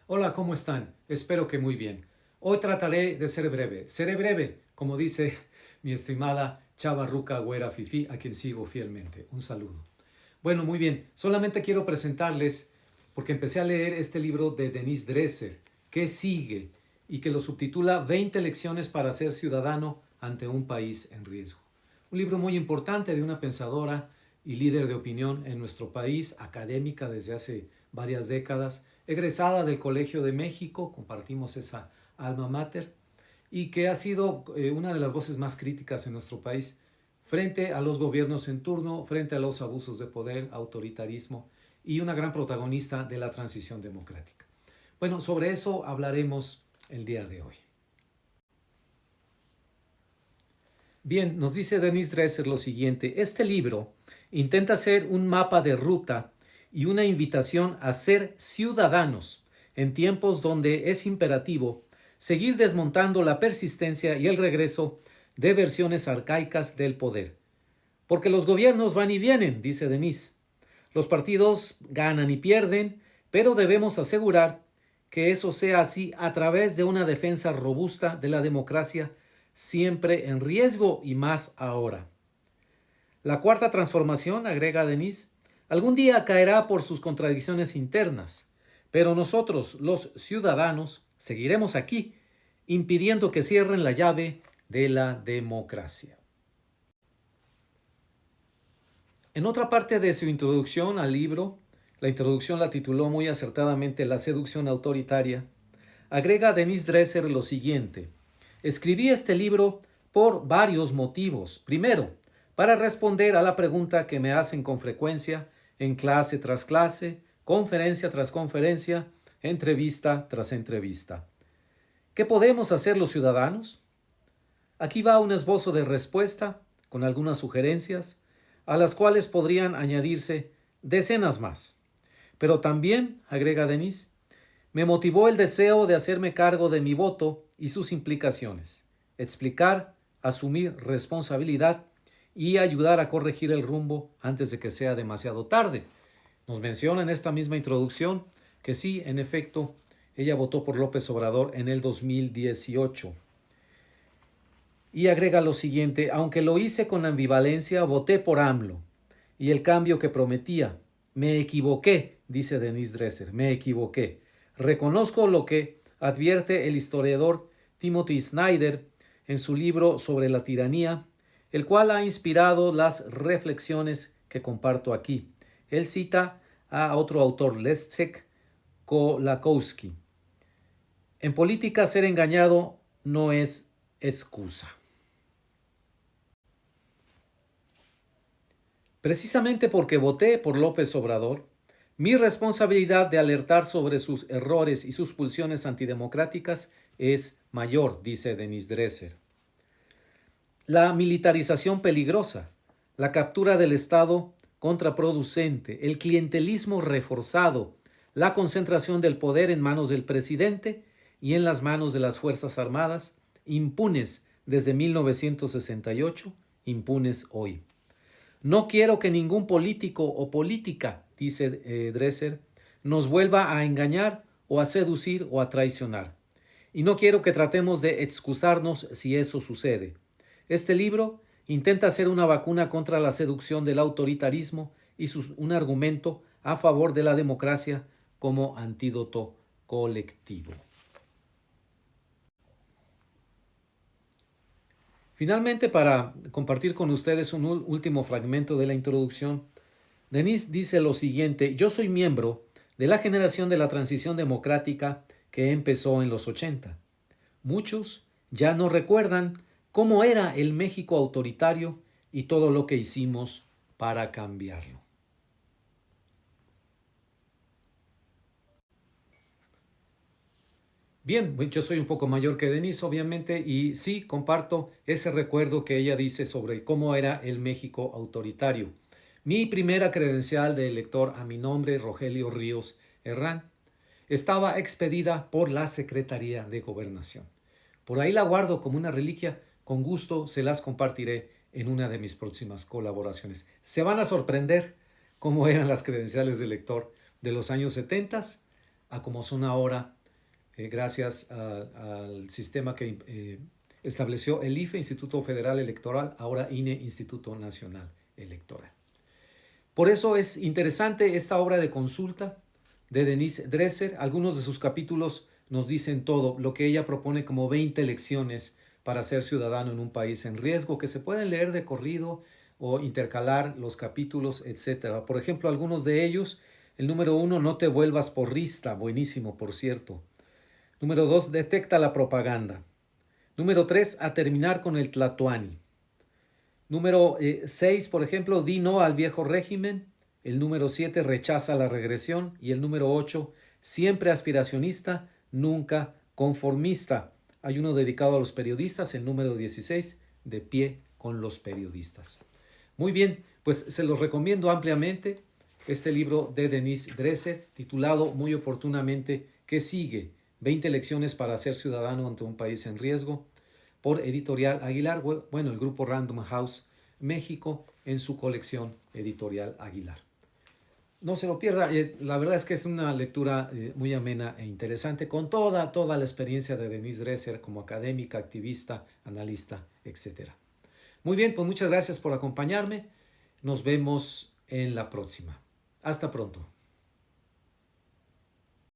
Hola, ¿cómo están? Espero que muy bien. Hoy trataré de ser breve. Seré breve, como dice mi estimada Chava Ruca Güera Fifi, a quien sigo fielmente. Un saludo. Bueno, muy bien. Solamente quiero presentarles, porque empecé a leer este libro de Denise Dresser, ¿Qué sigue? Y que lo subtitula 20 lecciones para ser ciudadano ante un país en riesgo. Un libro muy importante de una pensadora y líder de opinión en nuestro país, académica desde hace varias décadas, egresada del Colegio de México, compartimos esa alma mater, y que ha sido una de las voces más críticas en nuestro país frente a los gobiernos en turno, frente a los abusos de poder, autoritarismo y una gran protagonista de la transición democrática. Bueno, sobre eso hablaremos el día de hoy. Bien, nos dice Denise Dresser lo siguiente: este libro intenta ser un mapa de ruta y una invitación a ser ciudadanos en tiempos donde es imperativo seguir desmontando la persistencia y el regreso de versiones arcaicas del poder. Porque los gobiernos van y vienen, dice Denise. Los partidos ganan y pierden, pero debemos asegurar que eso sea así a través de una defensa robusta de la democracia, siempre en riesgo y más ahora. La cuarta transformación, agrega Denise, algún día caerá por sus contradicciones internas, pero nosotros, los ciudadanos, seguiremos aquí, impidiendo que cierren la llave de la democracia. En otra parte de su introducción al libro, la introducción la tituló muy acertadamente La seducción autoritaria, agrega Denise Dresser lo siguiente: escribí este libro por varios motivos. Primero, para responder a la pregunta que me hacen con frecuencia en clase tras clase, conferencia tras conferencia, entrevista tras entrevista. ¿Qué podemos hacer los ciudadanos? Aquí va un esbozo de respuesta con algunas sugerencias, a las cuales podrían añadirse decenas más. Pero también, agrega Denise, me motivó el deseo de hacerme cargo de mi voto y sus implicaciones, explicar, asumir responsabilidad y ayudar a corregir el rumbo antes de que sea demasiado tarde. Nos menciona en esta misma introducción que sí, en efecto, ella votó por López Obrador en el 2018. Y agrega lo siguiente: aunque lo hice con ambivalencia, voté por AMLO y el cambio que prometía. Me equivoqué, dice Denise Dresser, me equivoqué. Reconozco lo que advierte el historiador Timothy Snyder en su libro sobre la tiranía, el cual ha inspirado las reflexiones que comparto aquí. Él cita a otro autor, Leszek Kolakowski. En política, ser engañado no es excusa. Precisamente porque voté por López Obrador, mi responsabilidad de alertar sobre sus errores y sus pulsiones antidemocráticas es mayor, dice Denise Dresser. La militarización peligrosa, la captura del Estado contraproducente, el clientelismo reforzado, la concentración del poder en manos del presidente y en las manos de las Fuerzas Armadas, impunes desde 1968, impunes hoy. No quiero que ningún político o política, dice Dresser, nos vuelva a engañar o a seducir o a traicionar. Y no quiero que tratemos de excusarnos si eso sucede. Este libro intenta ser una vacuna contra la seducción del autoritarismo y un argumento a favor de la democracia como antídoto colectivo. Finalmente, para compartir con ustedes un último fragmento de la introducción, Denise dice lo siguiente: yo soy miembro de la generación de la transición democrática que empezó en los 80. Muchos ya no recuerdan cómo era el México autoritario y todo lo que hicimos para cambiarlo. Bien, yo soy un poco mayor que Denise, obviamente, y sí comparto ese recuerdo que ella dice sobre cómo era el México autoritario. Mi primera credencial de elector a mi nombre, Rogelio Ríos Herrán, estaba expedida por la Secretaría de Gobernación. Por ahí la guardo como una reliquia, con gusto se las compartiré en una de mis próximas colaboraciones. Se van a sorprender cómo eran las credenciales de elector de los años 70 a cómo son ahora gracias al sistema que estableció el IFE, Instituto Federal Electoral, ahora INE, Instituto Nacional Electoral. Por eso es interesante esta obra de consulta de Denise Dresser. Algunos de sus capítulos nos dicen todo, lo que ella propone como 20 lecciones para ser ciudadano en un país en riesgo, que se pueden leer de corrido o intercalar los capítulos, etc. Por ejemplo, algunos de ellos, el número 1, no te vuelvas porrista, buenísimo, por cierto. Número 2, detecta la propaganda. Número 3, a terminar con el tlatoani. Número 6, por ejemplo, di no al viejo régimen. El número 7, rechaza la regresión. Y el número 8, siempre aspiracionista, nunca conformista. Hay uno dedicado a los periodistas, el número 16, de pie con los periodistas. Muy bien, pues se los recomiendo ampliamente este libro de Denise Dresser, titulado muy oportunamente ¿Qué sigue? 20 lecciones para ser ciudadano ante un país en riesgo, por Editorial Aguilar, bueno, el grupo Random House México, en su colección Editorial Aguilar. No se lo pierda, la verdad es que es una lectura muy amena e interesante, con toda la experiencia de Denise Dresser como académica, activista, analista, etc. Muy bien, pues muchas gracias por acompañarme. Nos vemos en la próxima. Hasta pronto.